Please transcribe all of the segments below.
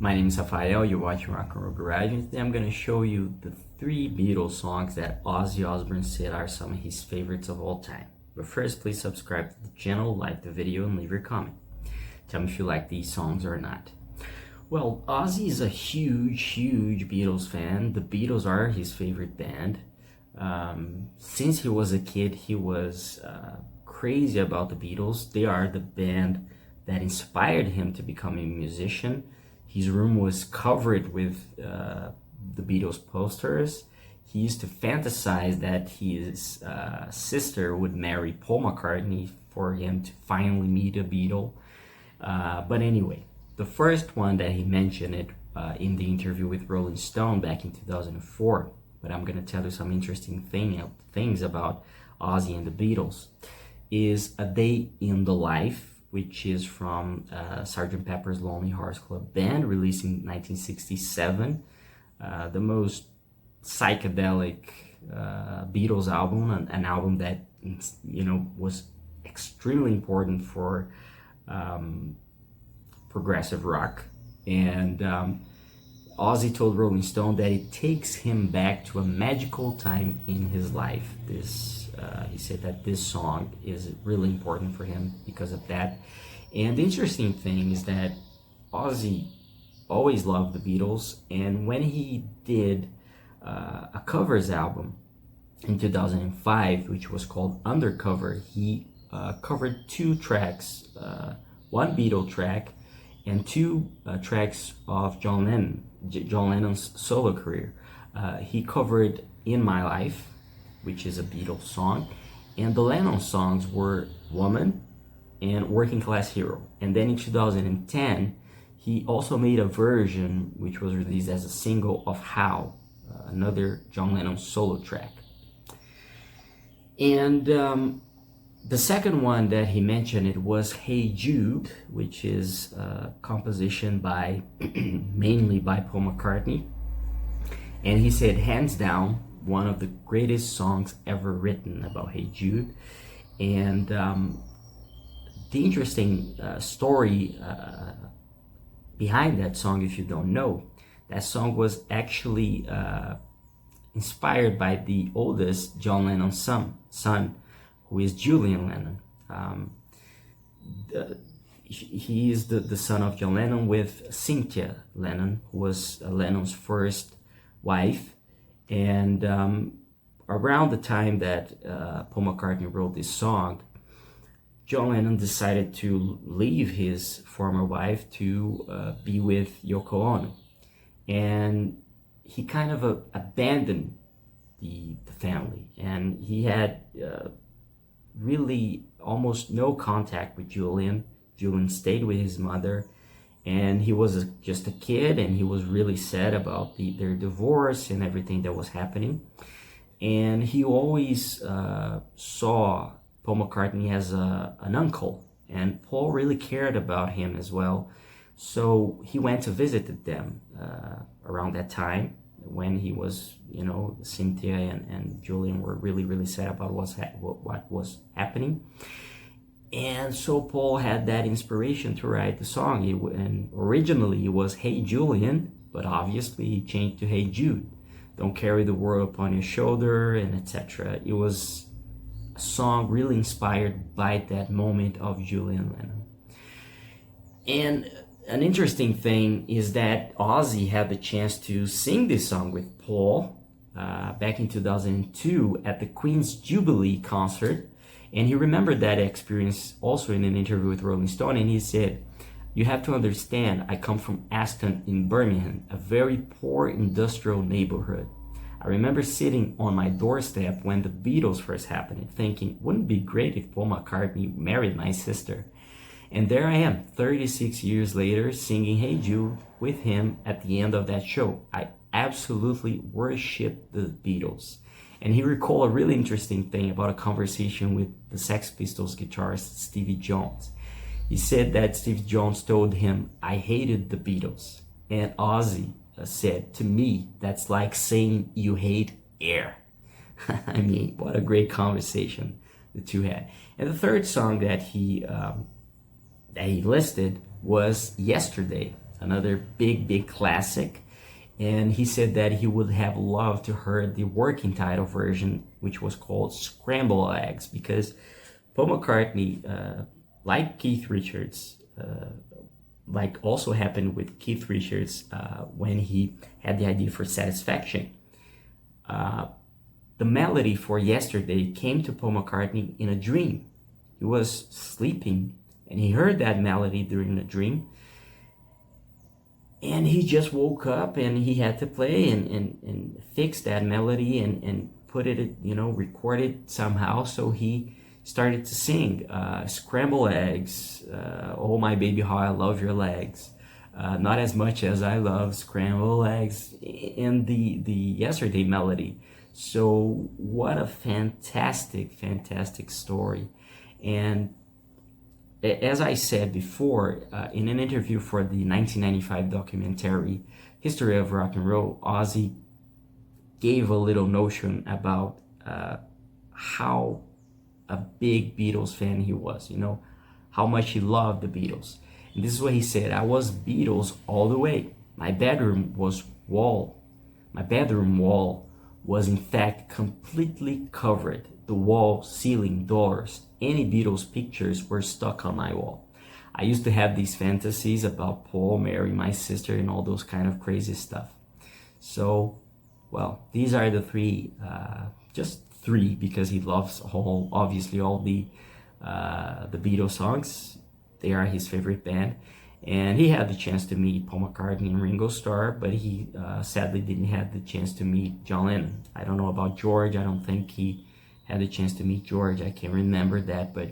My name is Rafael, you're watching Rock and Roll Garage, and today I'm going to show you the 3 Beatles songs that Ozzy Osbourne said are some of his favorites of all time. But first, please subscribe to the channel, like the video, and leave your comment. Tell me if you like these songs or not. Well, Ozzy is a huge Beatles fan. The Beatles are his favorite band. Since he was a kid, he was crazy about the Beatles. They are the band that inspired him to become a musician. His room was covered with the Beatles posters. He used to fantasize that his sister would marry Paul McCartney for him to finally meet a Beatle. But anyway, the first one that he mentioned in the interview with Rolling Stone back in 2004. But I'm going to tell you some interesting things about Ozzy and the Beatles. Is A Day in the Life, which is from Sgt. Pepper's Lonely Hearts Club Band, released in 1967. The most psychedelic Beatles album, an album that was extremely important for progressive rock. And Ozzy told Rolling Stone that it takes him back to a magical time in his life. He said that this song is really important for him because of that. And the interesting thing is that Ozzy always loved the Beatles, and when he did a covers album in 2005, which was called Undercover, he covered 2 tracks, one Beatle track and 2 tracks of John Lennon's solo career. He covered In My Life, which is a Beatles song, and the Lennon songs were Woman and Working Class Hero. And then in 2010, he also made a version which was released as a single of How, another John Lennon solo track. And the second one that he mentioned, it was Hey Jude, which is a composition by mainly by Paul McCartney. And he said, hands down, one of the greatest songs ever written about Hey Jude. And the interesting story behind that song, if you don't know, that song was actually inspired by the oldest John Lennon's son, who is Julian Lennon. He is the son of John Lennon with Cynthia Lennon, who was Lennon's first wife. And around the time that Paul McCartney wrote this song, John Lennon decided to leave his former wife to be with Yoko Ono. And he kind of abandoned the family. And he had really almost no contact with Julian. Julian stayed with his mother. And he was just a kid, and he was really sad about their divorce and everything that was happening. And he always saw Paul McCartney as an uncle, and Paul really cared about him as well. So he went to visit them around that time when he was, Cynthia and Julian were really sad about what was happening. And so Paul had that inspiration to write the song. And originally it was Hey Julian, but obviously he changed to Hey Jude. Don't carry the world upon your shoulder, and etc. It was a song really inspired by that moment of Julian Lennon. And an interesting thing is that Ozzy had the chance to sing this song with Paul back in 2002 at the Queen's Jubilee concert. And he remembered that experience also in an interview with Rolling Stone, and he said, "You have to understand, I come from Aston in Birmingham, a very poor industrial neighborhood. I remember sitting on my doorstep when the Beatles first happened, thinking, wouldn't it be great if Paul McCartney married my sister? And there I am, 36 years later, singing Hey Jude with him at the end of that show. I absolutely worship the Beatles." And he recalled a really interesting thing about a conversation with the Sex Pistols guitarist Stevie Jones. He said that Stevie Jones told him, "I hated the Beatles." And Ozzy said, "To me, that's like saying you hate air." I mean, what a great conversation the two had. And the third song that he listed was Yesterday, another big classic. And he said that he would have loved to hear the working title version, which was called Scrambled Eggs, because Paul McCartney, like Keith Richards, like also happened with Keith Richards when he had the idea for Satisfaction. The melody for Yesterday came to Paul McCartney in a dream. He was sleeping and he heard that melody during the dream. And he just woke up and he had to play and fix that melody and put it, record it somehow. So he started to sing Scrambled Eggs, Oh My Baby How I Love Your Legs, Not As Much As I Love Scrambled Eggs, and the Yesterday melody. So what a fantastic story. And as I said before, in an interview for the 1995 documentary History of Rock and Roll, Ozzy gave a little notion about how a big Beatles fan he was, how much he loved the Beatles. And this is what he said: I was Beatles all the way. My bedroom wall was in fact completely covered. The wall, ceiling, doors, any Beatles pictures were stuck on my wall. I used to have these fantasies about Paul, Mary, my sister, and all those kind of crazy stuff. So, well, these are the three, just three, because he loves obviously all the Beatles songs. They are his favorite band. And he had the chance to meet Paul McCartney and Ringo Starr, but he sadly didn't have the chance to meet John Lennon. I don't know about George. I don't think he had the chance to meet George. I can't remember that, but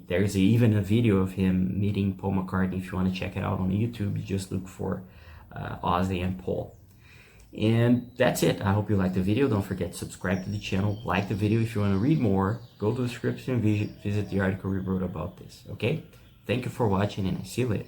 there's even a video of him meeting Paul McCartney. If you want to check it out on YouTube, you just look for Ozzy and Paul. And that's it. I hope you liked the video. Don't forget to subscribe to the channel, like the video. If you want to read more, go to the description and visit the article we wrote about this. Okay? Thank you for watching, and I see you later.